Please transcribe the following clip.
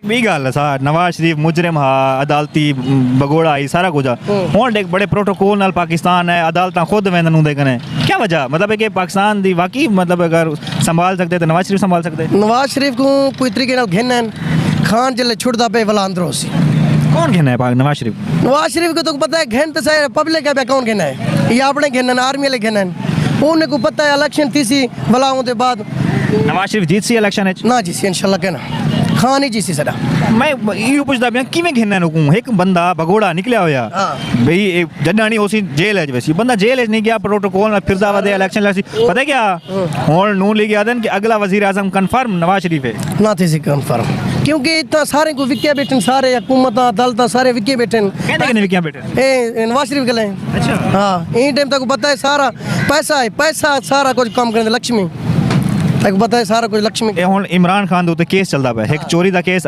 भी गल सा नवाज शरीफ मुजरिम हा अदालती भगोड़ा ही सारा कुछ हुन एक बड़े प्रोटोकॉल नाल पाकिस्तान है अदालतां खुद वेंदन उंदे कने क्या वजह मतलब है कि पाकिस्तान दी वाकई मतलब अगर संभाल सकते तो नवाज शरीफ संभाल सकते नवाज शरीफ को कोई तरीके नाल घेनन खान जल्ले छुड़दा पे वला अंदरों सी कौन घेना है पाक नवाज शरीफ नवाज शरीफ को तो पता है घेन तो सारे पब्लिक है कौन घेना है ये अपने घेनन आर्मी वाले घेनन उन्हें को पता है इलेक्शन थी सी भला होने बाद नवाज शरीफ जीत सी इलेक्शन है ना जी सी इंशाल्लाह कहना खान ही जी सी सदा मैं ये पूछदा पिया किवें घेना नुकू एक बंदा भगोड़ा निकलिया होया भाई जड्डानी होसी जेल है वैसी बंदा जेल नहीं गया प्रोटोकॉल में फिरदा वदे इलेक्शन लसी पता है क्या हुन नून लीग आदन कि अगला वजीर आजम कंफर्म नवाज शरीफ है ना थी सी कंफर्म क्योंकि इतना सारे को विके बैठन सारे हुकूमत अदालत सारे विके बैठन कहते कि नहीं क्या बेटे ए नवाज शरीफ गले अच्छा हाँ इन टाइम तक पता है सारा पैसा है पैसा सारा कुछ काम करने लक्ष्मी तक पता है सारा कुछ लक्ष्मी ਇਹ ਹੁਣ ਇਮਰਾਨ ਖਾਨ ਦੇ ਉੱਤੇ ਕੇਸ ਚੱਲਦਾ ਪਿਆ ਇੱਕ ਚੋਰੀ ਦਾ ਕੇਸ